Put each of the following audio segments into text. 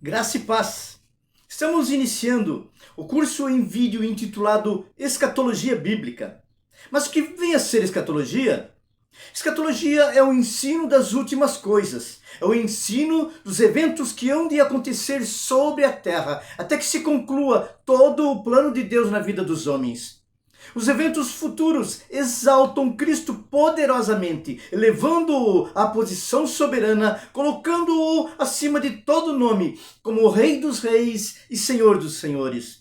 Graça e paz. Estamos iniciando o curso em vídeo intitulado Escatologia Bíblica. Mas o que vem a ser escatologia? Escatologia é o ensino das últimas coisas, é o ensino dos eventos que hão de acontecer sobre a terra, até que se conclua todo o plano de Deus na vida dos homens. Os eventos futuros exaltam Cristo poderosamente, elevando-o à posição soberana, colocando-o acima de todo nome, como o Rei dos Reis e Senhor dos Senhores.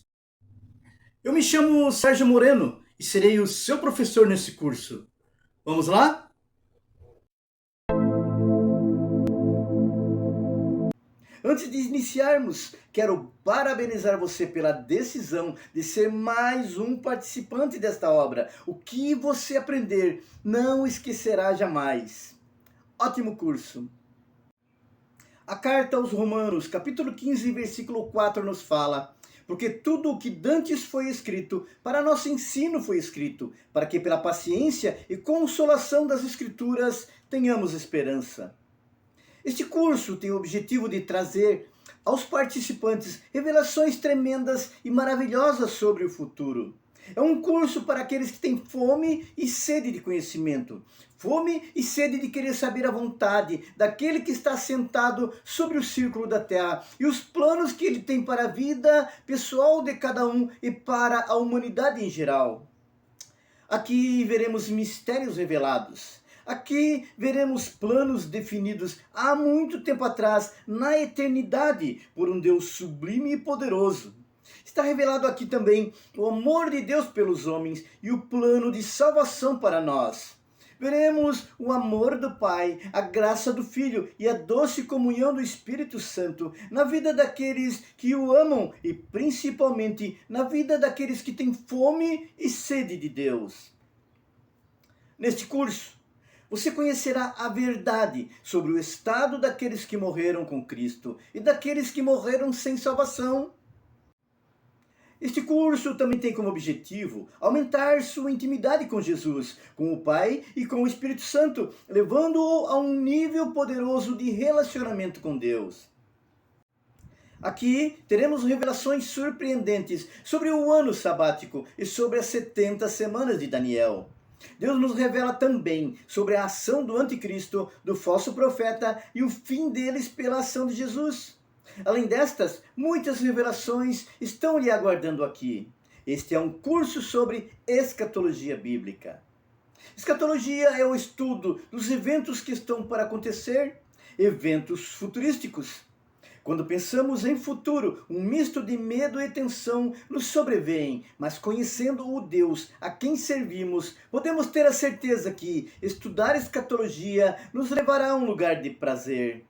Eu me chamo Sérgio Moreno e serei o seu professor nesse curso. Vamos lá? Antes de iniciarmos, quero parabenizar você pela decisão de ser mais um participante desta obra. O que você aprender não esquecerá jamais. Ótimo curso! A carta aos Romanos, capítulo 15, versículo 4 nos fala: porque tudo o que dantes foi escrito, para nosso ensino foi escrito, para que pela paciência e consolação das Escrituras tenhamos esperança. Este curso tem o objetivo de trazer aos participantes revelações tremendas e maravilhosas sobre o futuro. É um curso para aqueles que têm fome e sede de conhecimento, fome e sede de querer saber a vontade daquele que está sentado sobre o círculo da terra e os planos que ele tem para a vida pessoal de cada um e para a humanidade em geral. Aqui veremos mistérios revelados. Aqui veremos planos definidos há muito tempo atrás, na eternidade, por um Deus sublime e poderoso. Está revelado aqui também o amor de Deus pelos homens e o plano de salvação para nós. Veremos o amor do Pai, a graça do Filho e a doce comunhão do Espírito Santo na vida daqueles que o amam e principalmente na vida daqueles que têm fome e sede de Deus. Neste curso, você conhecerá a verdade sobre o estado daqueles que morreram com Cristo e daqueles que morreram sem salvação. Este curso também tem como objetivo aumentar sua intimidade com Jesus, com o Pai e com o Espírito Santo, levando-o a um nível poderoso de relacionamento com Deus. Aqui teremos revelações surpreendentes sobre o ano sabático e sobre as 70 semanas de Daniel. Deus nos revela também sobre a ação do anticristo, do falso profeta e o fim deles pela ação de Jesus. Além destas, muitas revelações estão lhe aguardando aqui. Este é um curso sobre escatologia bíblica. Escatologia é o estudo dos eventos que estão para acontecer, eventos futurísticos. Quando pensamos em futuro, um misto de medo e tensão nos sobrevém, mas conhecendo o Deus a quem servimos, podemos ter a certeza que estudar escatologia nos levará a um lugar de prazer.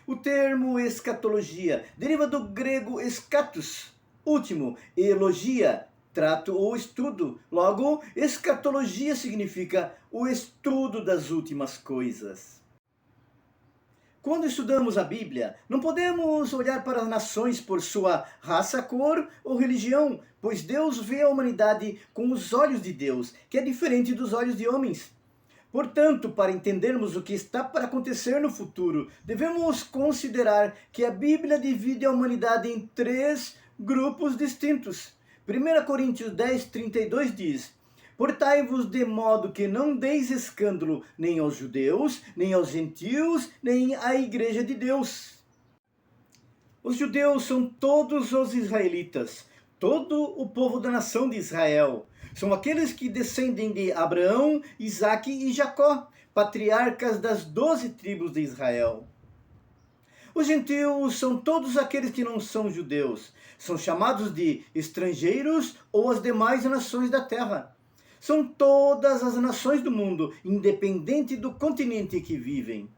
O termo escatologia deriva do grego eschatos, último, e logia, trato ou estudo. Logo, escatologia significa o estudo das últimas coisas. Quando estudamos a Bíblia, não podemos olhar para as nações por sua raça, cor ou religião, pois Deus vê a humanidade com os olhos de Deus, que é diferente dos olhos de homens. Portanto, para entendermos o que está para acontecer no futuro, devemos considerar que a Bíblia divide a humanidade em 3 grupos distintos. 1 Coríntios 10:32 diz: portai-vos de modo que não deis escândalo nem aos judeus, nem aos gentios, nem à igreja de Deus. Os judeus são todos os israelitas, todo o povo da nação de Israel. São aqueles que descendem de Abraão, Isaque e Jacó, patriarcas das 12 tribos de Israel. Os gentios são todos aqueles que não são judeus. São chamados de estrangeiros ou as demais nações da terra. São todas as nações do mundo, independente do continente que vivem.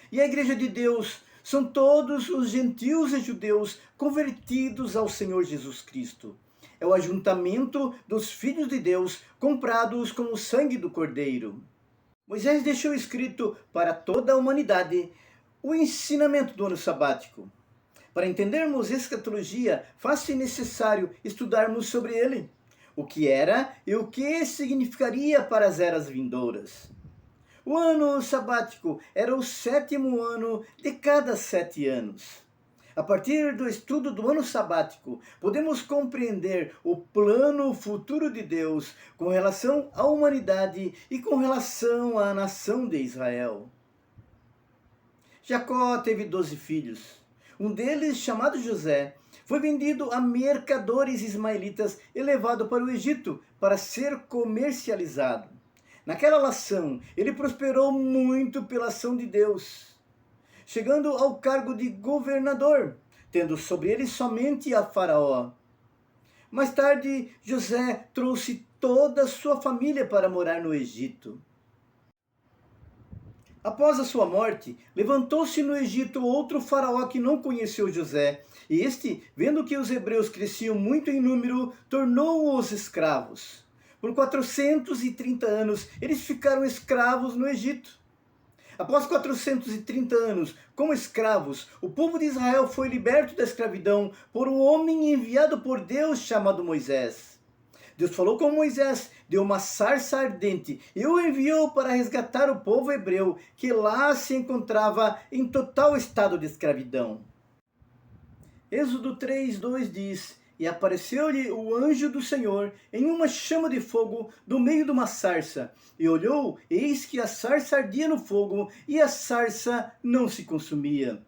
E a igreja de Deus são todos os gentios e judeus convertidos ao Senhor Jesus Cristo. É o ajuntamento dos filhos de Deus comprados com o sangue do Cordeiro. Moisés deixou escrito para toda a humanidade o ensinamento do ano sabático. Para entendermos escatologia, faz-se necessário estudarmos sobre ele, o que era e o que significaria para as eras vindouras. O ano sabático era o 7º ano de cada 7 anos. A partir do estudo do ano sabático, podemos compreender o plano futuro de Deus com relação à humanidade e com relação à nação de Israel. Jacó teve 12 filhos. Um deles, chamado José, foi vendido a mercadores ismaelitas e levado para o Egito para ser comercializado. Naquela nação, ele prosperou muito pela ação de Deus, chegando ao cargo de governador, tendo sobre ele somente a Faraó. Mais tarde, José trouxe toda a sua família para morar no Egito. Após a sua morte, levantou-se no Egito outro faraó que não conheceu José, e este, vendo que os hebreus cresciam muito em número, tornou-os escravos. Por 430 anos, eles ficaram escravos no Egito. Após 430 anos, como escravos, o povo de Israel foi liberto da escravidão por um homem enviado por Deus chamado Moisés. Deus falou com Moisés, deu uma sarça ardente e o enviou para resgatar o povo hebreu, que lá se encontrava em total estado de escravidão. Êxodo 3:2 diz: E apareceu-lhe o anjo do Senhor em uma chama de fogo do meio de uma sarça. E olhou, eis que a sarça ardia no fogo, e a sarça não se consumia.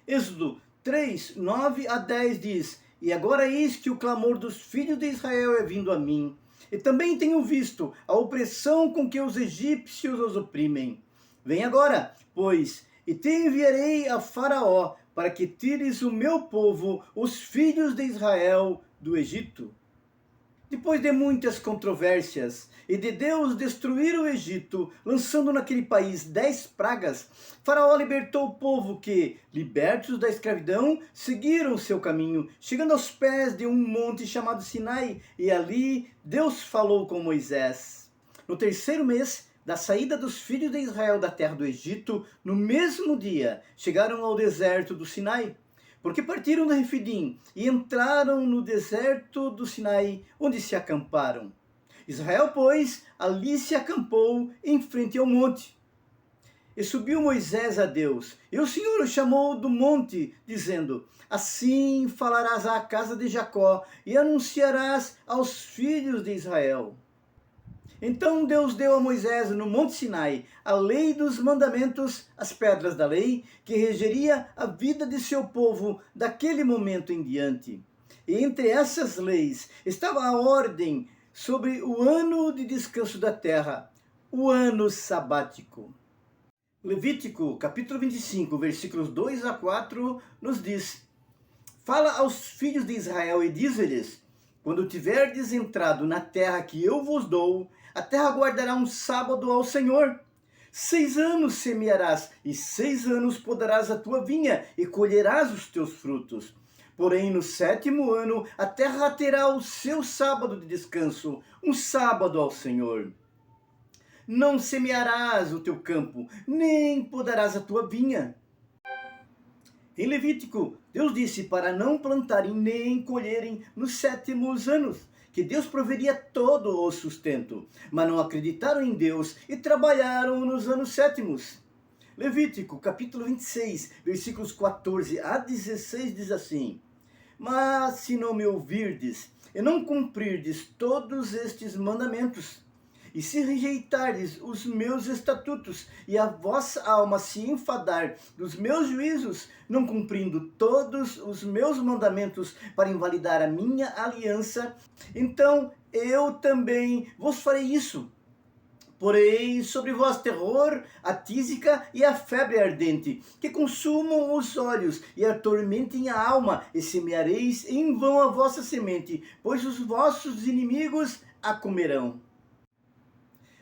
Êxodo 3:9-10 diz: E agora eis que o clamor dos filhos de Israel é vindo a mim. E também tenho visto a opressão com que os egípcios os oprimem. Vem agora, pois, e te enviarei a Faraó, para que tires o meu povo, os filhos de Israel, do Egito. Depois de muitas controvérsias e de Deus destruir o Egito, lançando naquele país 10 pragas, Faraó libertou o povo que, libertos da escravidão, seguiram seu caminho, chegando aos pés de um monte chamado Sinai, e ali Deus falou com Moisés. No terceiro mês da saída dos filhos de Israel da terra do Egito, no mesmo dia, chegaram ao deserto do Sinai, porque partiram de Refidim e entraram no deserto do Sinai, onde se acamparam. Israel, pois, ali se acampou em frente ao monte. E subiu Moisés a Deus, e o Senhor o chamou do monte, dizendo: Assim falarás à casa de Jacó, e anunciarás aos filhos de Israel. Então Deus deu a Moisés no Monte Sinai a lei dos mandamentos, as pedras da lei, que regeria a vida de seu povo daquele momento em diante. E entre essas leis estava a ordem sobre o ano de descanso da terra, o ano sabático. Levítico, capítulo 25, versículos 2-4, nos diz: Fala aos filhos de Israel e diz-lhes: Quando tiverdes entrado na terra que eu vos dou, a terra guardará um sábado ao Senhor. 6 anos semearás, e 6 anos podarás a tua vinha, e colherás os teus frutos. Porém, no 7º ano, a terra terá o seu sábado de descanso, um sábado ao Senhor. Não semearás o teu campo, nem podarás a tua vinha. Em Levítico, Deus disse para não plantarem nem colherem nos 7º anos, que Deus proveria todo o sustento, mas não acreditaram em Deus e trabalharam nos anos 7º. Levítico, capítulo 26, versículos 14-16 diz assim: Mas se não me ouvirdes e não cumprirdes todos estes mandamentos, e se rejeitardes os meus estatutos, e a vossa alma se enfadar dos meus juízos, não cumprindo todos os meus mandamentos para invalidar a minha aliança, então eu também vos farei isso. Porém, sobre vós terror, a tísica e a febre ardente, que consumam os olhos e atormentem a alma, e semeareis em vão a vossa semente, pois os vossos inimigos a comerão.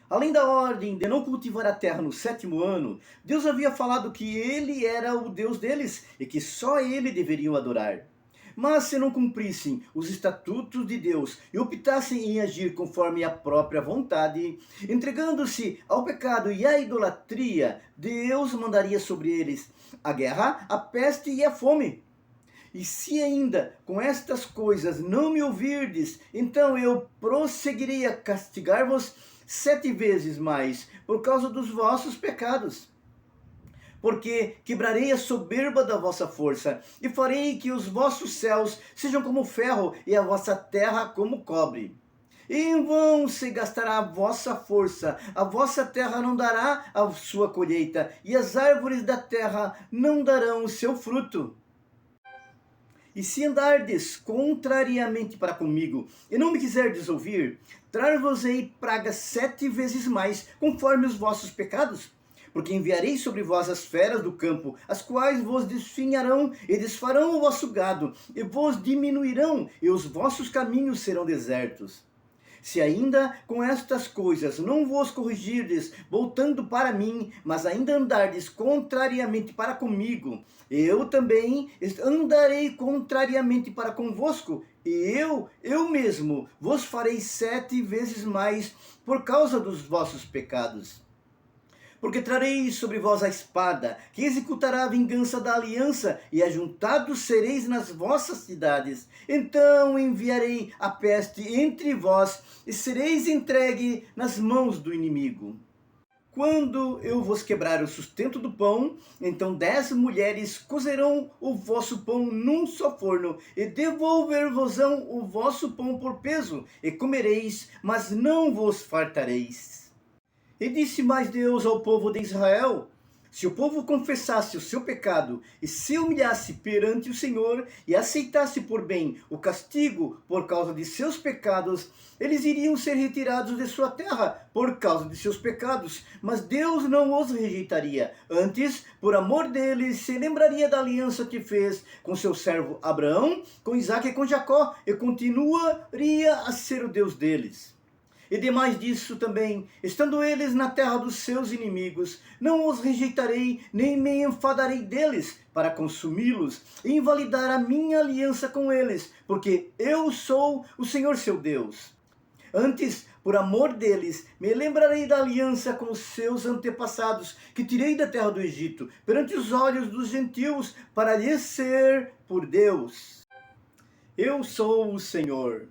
Além da ordem de não cultivar a terra no 7º ano, Deus havia falado que ele era o Deus deles e que só ele deveriam adorar. Mas se não cumprissem os estatutos de Deus e optassem em agir conforme a própria vontade, entregando-se ao pecado e à idolatria, Deus mandaria sobre eles a guerra, a peste e a fome. E se ainda com estas coisas não me ouvirdes, então eu prosseguirei a castigar-vos 7 vezes mais, por causa dos vossos pecados. porque quebrarei a soberba da vossa força, e farei que os vossos céus sejam como ferro, e a vossa terra como cobre. E em vão se gastará a vossa força, a vossa terra não dará a sua colheita, e as árvores da terra não darão o seu fruto. E se andardes contrariamente para comigo, e não me quiserdes ouvir, trar-vos-ei pragas 7 vezes mais, conforme os vossos pecados. Porque enviarei sobre vós as feras do campo, as quais vos desfinharão e desfarão o vosso gado, e vos diminuirão, e os vossos caminhos serão desertos. Se ainda com estas coisas não vos corrigirdes, voltando para mim, mas ainda andardes contrariamente para comigo, eu também andarei contrariamente para convosco, e eu mesmo vos farei 7 vezes mais por causa dos vossos pecados. Porque trarei sobre vós a espada, que executará a vingança da aliança, e ajuntados sereis nas vossas cidades. Então enviarei a peste entre vós, e sereis entregue nas mãos do inimigo. Quando eu vos quebrar o sustento do pão, então 10 mulheres cozerão o vosso pão num só forno, e devolver-vos-ão o vosso pão por peso, e comereis, mas não vos fartareis. E disse mais Deus ao povo de Israel: se o povo confessasse o seu pecado e se humilhasse perante o Senhor e aceitasse por bem o castigo por causa de seus pecados, eles iriam ser retirados de sua terra por causa de seus pecados, mas Deus não os rejeitaria. Antes, por amor deles, se lembraria da aliança que fez com seu servo Abraão, com Isaque e com Jacó, e continuaria a ser o Deus deles. E demais disso também, estando eles na terra dos seus inimigos, não os rejeitarei, nem me enfadarei deles, para consumi-los e invalidar a minha aliança com eles, porque eu sou o Senhor seu Deus. Antes, por amor deles, me lembrarei da aliança com os seus antepassados, que tirei da terra do Egito, perante os olhos dos gentios, para lhes ser por Deus. Eu sou o Senhor.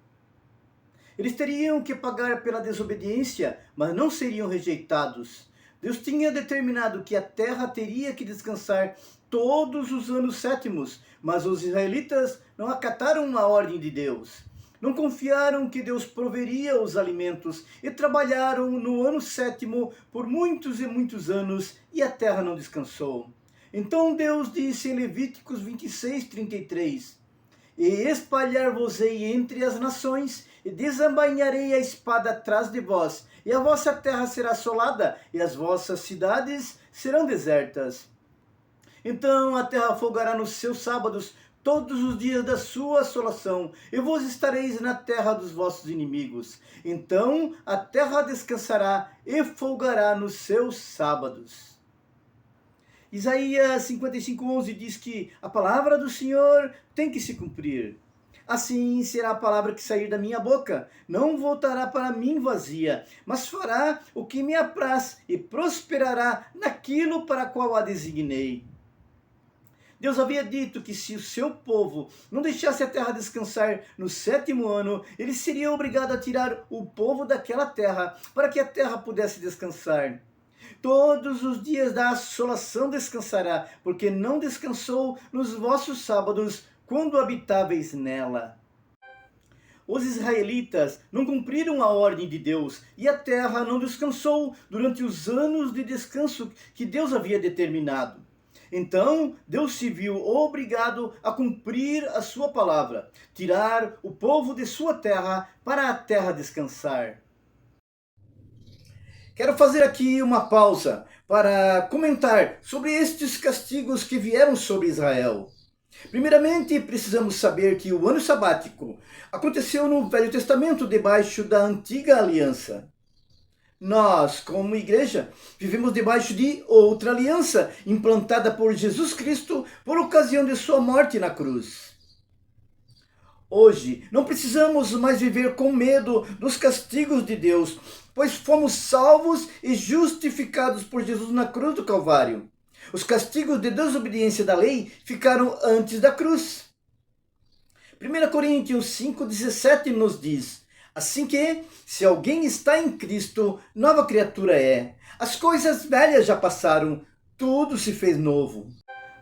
Eles teriam que pagar pela desobediência, mas não seriam rejeitados. Deus tinha determinado que a terra teria que descansar todos os anos sétimos, mas os israelitas não acataram a ordem de Deus. Não confiaram que Deus proveria os alimentos e trabalharam no ano sétimo por muitos e muitos anos, e a terra não descansou. Então Deus disse em Levíticos 26:33, e espalhar-vos-ei entre as nações, e desembainharei a espada atrás de vós, e a vossa terra será assolada, e as vossas cidades serão desertas. Então a terra folgará nos seus sábados, todos os dias da sua assolação, e vos estareis na terra dos vossos inimigos. Então a terra descansará e folgará nos seus sábados. Isaías 55:11 diz que a palavra do Senhor tem que se cumprir. Assim será a palavra que sair da minha boca, não voltará para mim vazia, mas fará o que me apraz e prosperará naquilo para qual a designei. Deus havia dito que se o seu povo não deixasse a terra descansar no sétimo ano, ele seria obrigado a tirar o povo daquela terra, para que a terra pudesse descansar. Todos os dias da assolação descansará, porque não descansou nos vossos sábados, quando habitáveis nela. Os israelitas não cumpriram a ordem de Deus, e a terra não descansou durante os anos de descanso que Deus havia determinado. Então Deus se viu obrigado a cumprir a sua palavra, tirar o povo de sua terra para a terra descansar. Quero fazer aqui uma pausa para comentar sobre estes castigos que vieram sobre Israel. Primeiramente, precisamos saber que o ano sabático aconteceu no Velho Testamento, debaixo da antiga aliança. Nós, como igreja, vivemos debaixo de outra aliança, implantada por Jesus Cristo por ocasião de sua morte na cruz. Hoje, não precisamos mais viver com medo dos castigos de Deus, pois fomos salvos e justificados por Jesus na cruz do Calvário. Os castigos de desobediência da lei ficaram antes da cruz. 1 Coríntios 5,17 nos diz: assim que, se alguém está em Cristo, nova criatura é. As coisas velhas já passaram, tudo se fez novo.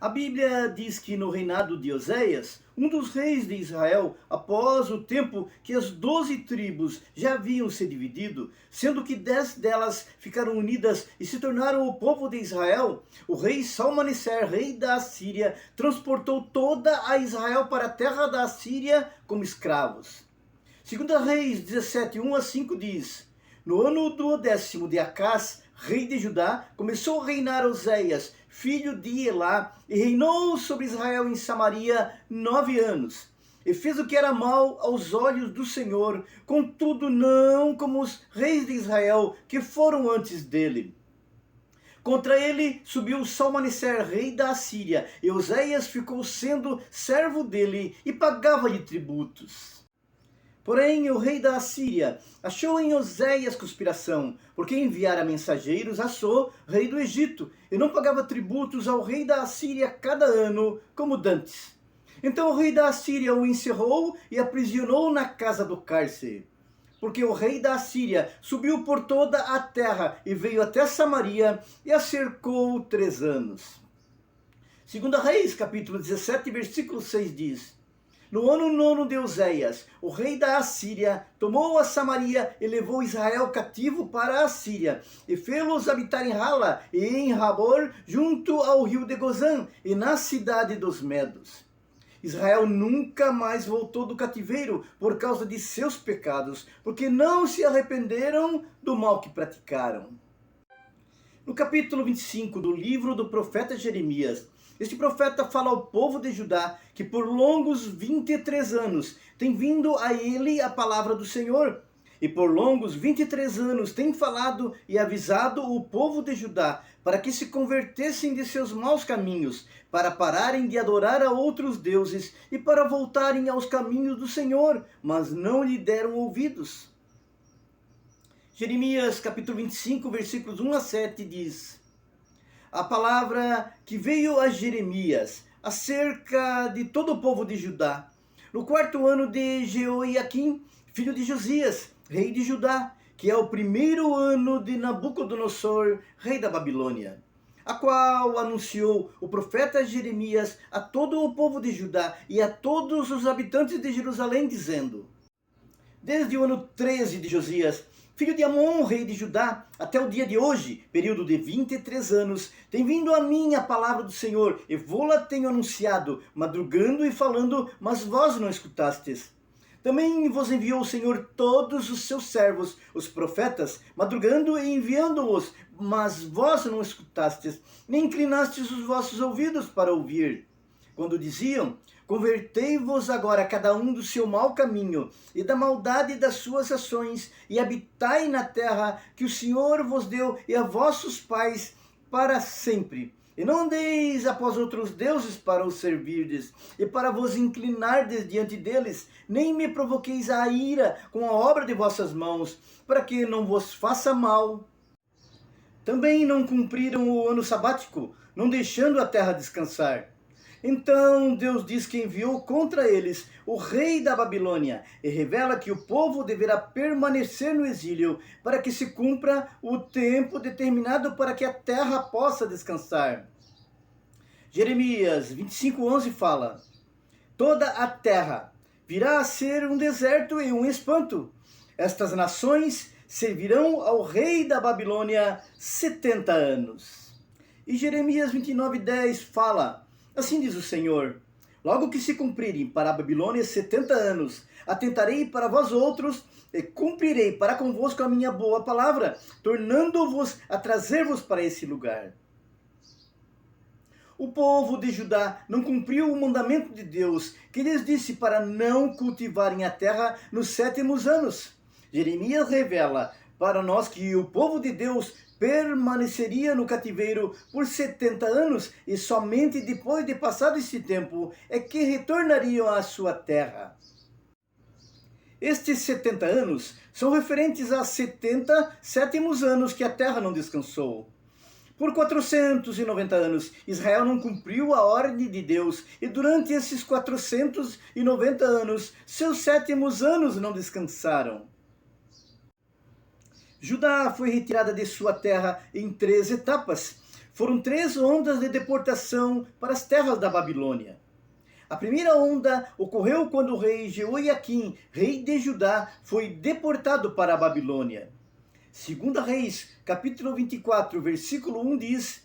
A Bíblia diz que no reinado de Oséias, um dos reis de Israel, após o tempo que as 12 tribos já haviam se dividido, sendo que 10 delas ficaram unidas e se tornaram o povo de Israel, o rei Salmaneser, rei da Assíria, transportou toda a Israel para a terra da Assíria como escravos. 2 Reis 17, 1 a 5 diz: No ano do 10º de Acás, rei de Judá, começou a reinar Oséias, filho de Elá, e reinou sobre Israel em Samaria 9 anos. E fez o que era mal aos olhos do Senhor, contudo não como os reis de Israel que foram antes dele. Contra ele subiu Salmaneser, rei da Assíria, e Oséias ficou sendo servo dele e pagava-lhe tributos. Porém, o rei da Assíria achou em Oséias conspiração, porque enviara mensageiros a So, rei do Egito, e não pagava tributos ao rei da Assíria cada ano, como dantes. Então o rei da Assíria o encerrou e aprisionou na casa do cárcere. Porque o rei da Assíria subiu por toda a terra e veio até Samaria e a cercou 3 anos. 2 Reis, capítulo 17, versículo 6 diz: No ano 9 de Oséias, o rei da Assíria tomou a Samaria e levou Israel cativo para a Assíria, e fê-los habitar em Hala e em Rabor, junto ao rio de Gozã, e na cidade dos Medos. Israel nunca mais voltou do cativeiro por causa de seus pecados, porque não se arrependeram do mal que praticaram. No capítulo 25 do livro do profeta Jeremias, este profeta fala ao povo de Judá que por longos 23 anos tem vindo a ele a palavra do Senhor. E por longos 23 anos tem falado e avisado o povo de Judá para que se convertessem de seus maus caminhos, para pararem de adorar a outros deuses e para voltarem aos caminhos do Senhor, mas não lhe deram ouvidos. Jeremias capítulo 25, versículos 1 a 7 diz: A palavra que veio a Jeremias acerca de todo o povo de Judá, no 4º ano de Jeoiaquim, filho de Josias, rei de Judá, que é o 1º ano de Nabucodonosor, rei da Babilônia, a qual anunciou o profeta Jeremias a todo o povo de Judá e a todos os habitantes de Jerusalém, dizendo: Desde o ano 13 de Josias, filho de Amon, rei de Judá, até o dia de hoje, período de 23 anos, tem vindo a mim a palavra do Senhor, e vô-la tenho anunciado, madrugando e falando, mas vós não escutastes. Também vos enviou o Senhor todos os seus servos, os profetas, madrugando e enviando-os, mas vós não escutastes, nem inclinastes os vossos ouvidos para ouvir. Quando diziam: Convertei-vos agora cada um do seu mau caminho e da maldade das suas ações, e habitai na terra que o Senhor vos deu e a vossos pais para sempre. E não andeis após outros deuses para os servirdes, e para vos inclinardes diante deles, nem me provoqueis a ira com a obra de vossas mãos, para que não vos faça mal. Também não cumpriram o ano sabático, não deixando a terra descansar. Então Deus diz que enviou contra eles o rei da Babilônia e revela que o povo deverá permanecer no exílio para que se cumpra o tempo determinado para que a terra possa descansar. Jeremias 25:11 fala: Toda a terra virá a ser um deserto e um espanto. Estas nações servirão ao rei da Babilônia 70 anos. E Jeremias 29:10 fala: Assim diz o Senhor: Logo que se cumprirem para a Babilônia 70 anos, atentarei para vós outros e cumprirei para convosco a minha boa palavra, tornando-vos a trazer-vos para esse lugar. O povo de Judá não cumpriu o mandamento de Deus, que lhes disse para não cultivarem a terra nos 7º anos. Jeremias revela para nós que o povo de Deus permaneceria no cativeiro por 70 anos e somente depois de passado esse tempo é que retornariam à sua terra. Estes 70 anos são referentes a 70 sétimos anos que a terra não descansou. Por 490 anos, Israel não cumpriu a ordem de Deus, e durante esses 490 anos, seus 7º anos não descansaram. Judá foi retirada de sua terra em 3 etapas. foram 3 ondas de deportação para as terras da Babilônia. A primeira onda ocorreu quando o rei Jeoiaquim, rei de Judá, foi deportado para a Babilônia. 2 Reis, capítulo 24, versículo 1 diz: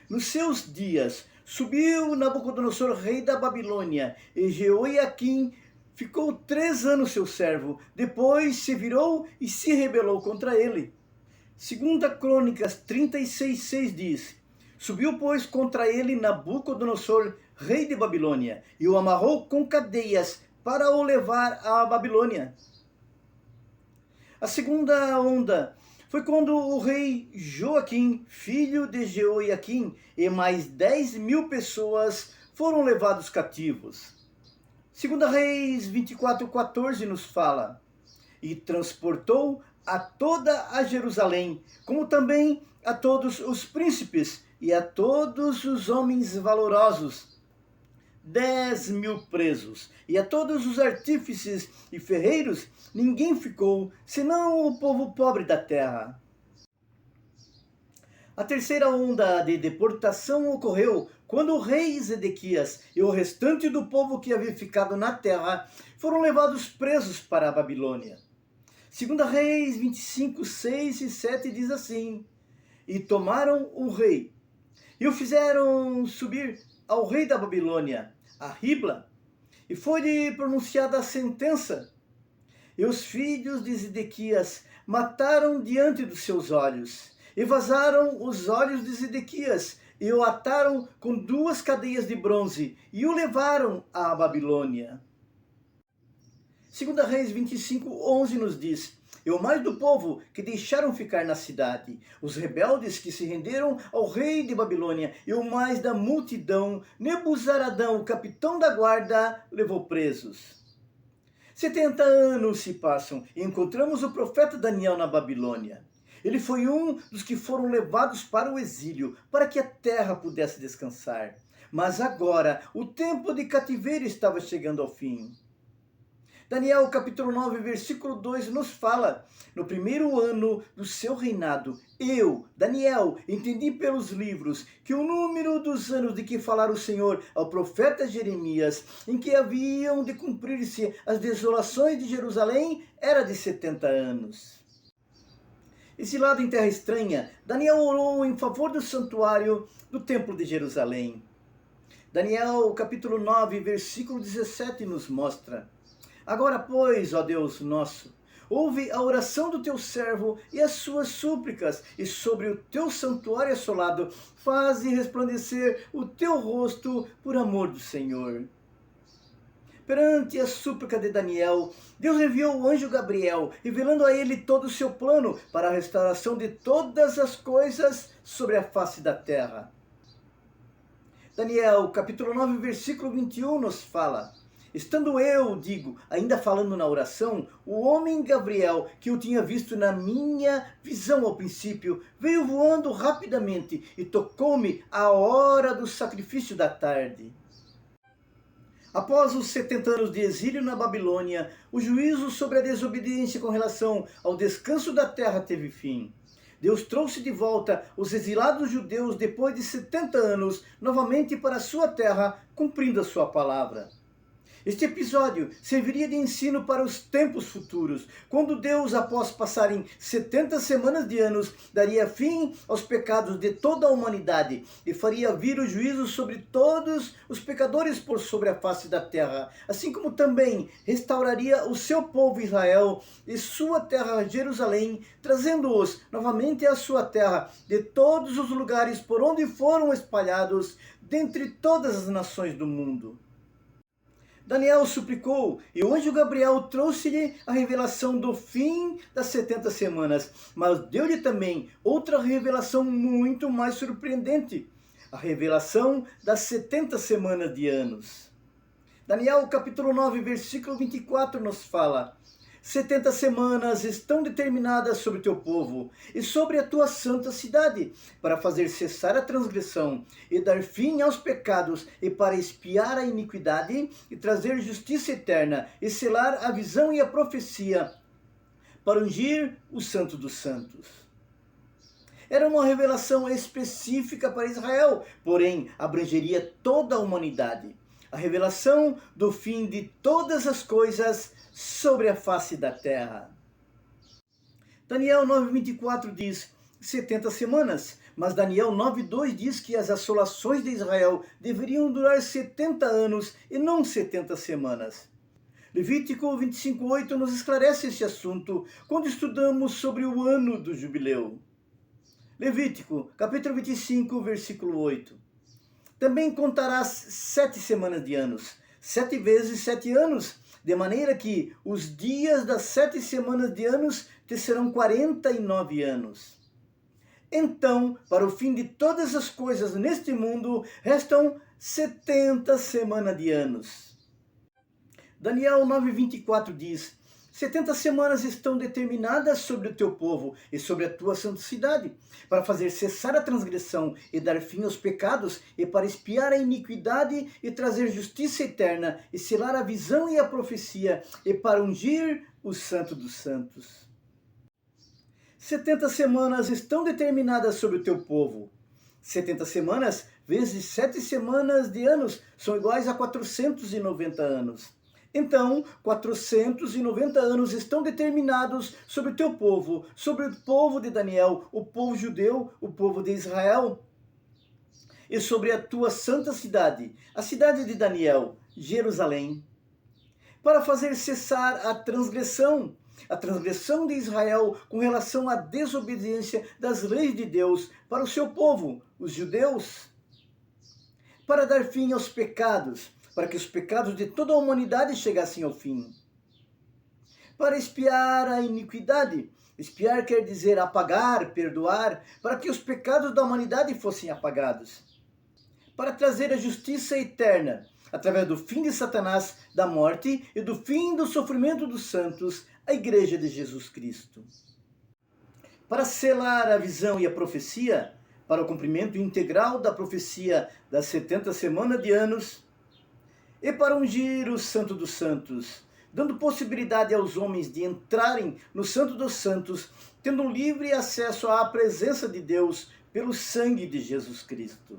Nos seus dias subiu Nabucodonosor, rei da Babilônia, e Jeoiaquim ficou 3 anos seu servo. Depois se virou e se rebelou contra ele. 2 Crônicas 36:6 diz: Subiu, pois, contra ele Nabucodonosor, rei de Babilônia, e o amarrou com cadeias para o levar à Babilônia. A segunda onda foi quando o rei Joaquim, filho de Jeoiaquim, e mais 10.000 pessoas foram levados cativos. 2 Reis 24:14 nos fala: E transportou a toda a Jerusalém, como também a todos os príncipes e a todos os homens valorosos, 10.000 presos, e a todos os artífices e ferreiros ninguém ficou, senão o povo pobre da terra. A terceira onda de deportação ocorreu quando o rei Zedequias e o restante do povo que havia ficado na terra foram levados presos para a Babilônia. 2 Reis 25:6 e 7 diz assim: E tomaram o rei, e o fizeram subir ao rei da Babilônia, a Ribla, e foi-lhe pronunciada a sentença. E os filhos de Zedequias mataram diante dos seus olhos, e vazaram os olhos de Zedequias, e o ataram com 2 cadeias de bronze, e o levaram à Babilônia. 2 Reis 25:11 nos diz: E o mais do povo que deixaram ficar na cidade, os rebeldes que se renderam ao rei de Babilônia, e o mais da multidão, Nebuzaradão, o capitão da guarda, levou presos. 70 anos se passam e encontramos o profeta Daniel na Babilônia. Ele foi um dos que foram levados para o exílio, para que a terra pudesse descansar. Mas agora, o tempo de cativeiro estava chegando ao fim. Daniel, capítulo 9, versículo 2, nos fala: No primeiro ano do seu reinado, eu, Daniel, entendi pelos livros que o número dos anos de que falara o Senhor ao profeta Jeremias, em que haviam de cumprir-se as desolações de Jerusalém, era de 70 anos. Exilado em terra estranha, Daniel orou em favor do santuário do templo de Jerusalém. Daniel, capítulo 9, versículo 17, nos mostra: Agora, pois, ó Deus nosso, ouve a oração do teu servo e as suas súplicas, e sobre o teu santuário assolado, faze resplandecer o teu rosto por amor do Senhor. Perante a súplica de Daniel, Deus enviou o anjo Gabriel, revelando a ele todo o seu plano para a restauração de todas as coisas sobre a face da terra. Daniel, capítulo 9, versículo 21, nos fala: Estando eu, digo, ainda falando na oração, o homem Gabriel, que eu tinha visto na minha visão ao princípio, veio voando rapidamente e tocou-me à hora do sacrifício da tarde. Após os 70 anos de exílio na Babilônia, o juízo sobre a desobediência com relação ao descanso da terra teve fim. Deus trouxe de volta os exilados judeus depois de 70 anos, novamente para a sua terra, cumprindo a sua palavra. Este episódio serviria de ensino para os tempos futuros, quando Deus, após passarem 70 semanas de anos, daria fim aos pecados de toda a humanidade e faria vir o juízo sobre todos os pecadores por sobre a face da terra, assim como também restauraria o seu povo Israel e sua terra Jerusalém, trazendo-os novamente à sua terra de todos os lugares por onde foram espalhados dentre todas as nações do mundo. Daniel suplicou, e o anjo Gabriel trouxe-lhe a revelação do fim das 70 semanas, mas deu-lhe também outra revelação muito mais surpreendente, a revelação das 70 semanas de anos. Daniel, capítulo 9, versículo 24, nos fala: 70 semanas estão determinadas sobre o teu povo e sobre a tua santa cidade, para fazer cessar a transgressão e dar fim aos pecados, e para expiar a iniquidade e trazer justiça eterna, e selar a visão e a profecia, para ungir o Santo dos Santos. Era uma revelação específica para Israel, porém abrangeria toda a humanidade. A revelação do fim de todas as coisas sobre a face da terra. Daniel 9:24 diz 70 semanas, mas Daniel 9:2 diz que as assolações de Israel deveriam durar 70 anos e não 70 semanas. Levítico 25:8 nos esclarece esse assunto quando estudamos sobre o ano do jubileu. Levítico, capítulo 25, versículo 8. Também contarás 7 semanas de anos, 7 vezes 7 anos, de maneira que os dias das 7 semanas de anos te serão 49 anos. Então, para o fim de todas as coisas neste mundo, restam 70 semanas de anos. Daniel 9:24 diz: 70 semanas estão determinadas sobre o teu povo e sobre a tua santa cidade, para fazer cessar a transgressão e dar fim aos pecados, e para espiar a iniquidade e trazer justiça eterna, e selar a visão e a profecia, e para ungir o Santo dos Santos. 70 semanas estão determinadas sobre o teu povo. 70 semanas vezes 7 semanas de anos são iguais a 490 anos. Então, 490 anos estão determinados sobre o teu povo, sobre o povo de Daniel, o povo judeu, o povo de Israel, e sobre a tua santa cidade, a cidade de Daniel, Jerusalém, para fazer cessar a transgressão de Israel com relação à desobediência das leis de Deus para o seu povo, os judeus, para dar fim aos pecados, para que os pecados de toda a humanidade chegassem ao fim. Para expiar a iniquidade. Expiar quer dizer apagar, perdoar, para que os pecados da humanidade fossem apagados. Para trazer a justiça eterna, através do fim de Satanás, da morte e do fim do sofrimento dos santos, a Igreja de Jesus Cristo. Para selar a visão e a profecia, para o cumprimento integral da profecia das 70 semanas de anos, e para ungir o Santo dos Santos, dando possibilidade aos homens de entrarem no Santo dos Santos, tendo um livre acesso à presença de Deus pelo sangue de Jesus Cristo.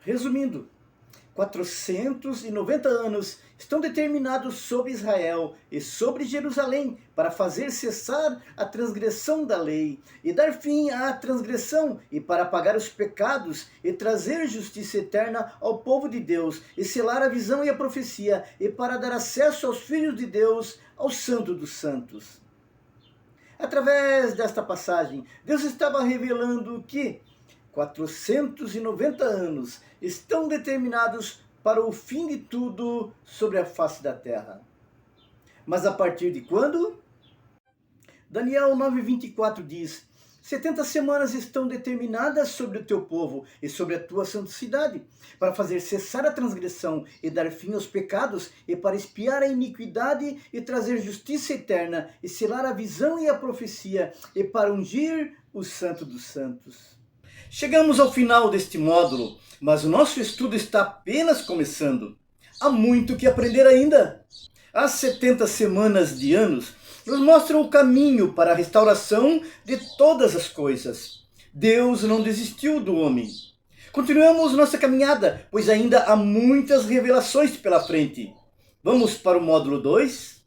Resumindo, 490 anos estão determinados sobre Israel e sobre Jerusalém para fazer cessar a transgressão da lei e dar fim à transgressão e para apagar os pecados e trazer justiça eterna ao povo de Deus e selar a visão e a profecia e para dar acesso aos filhos de Deus, ao Santo dos Santos. Através desta passagem, Deus estava revelando que 490 anos estão determinados para o fim de tudo sobre a face da terra. Mas a partir de quando? Daniel 9:24 diz: 70 semanas estão determinadas sobre o teu povo e sobre a tua santa cidade, para fazer cessar a transgressão e dar fim aos pecados, e para expiar a iniquidade e trazer justiça eterna, e selar a visão e a profecia, e para ungir o Santo dos Santos. Chegamos ao final deste módulo, mas o nosso estudo está apenas começando. Há muito que aprender ainda. As 70 semanas de anos nos mostram o caminho para a restauração de todas as coisas. Deus não desistiu do homem. Continuamos nossa caminhada, pois ainda há muitas revelações pela frente. Vamos para o módulo 2?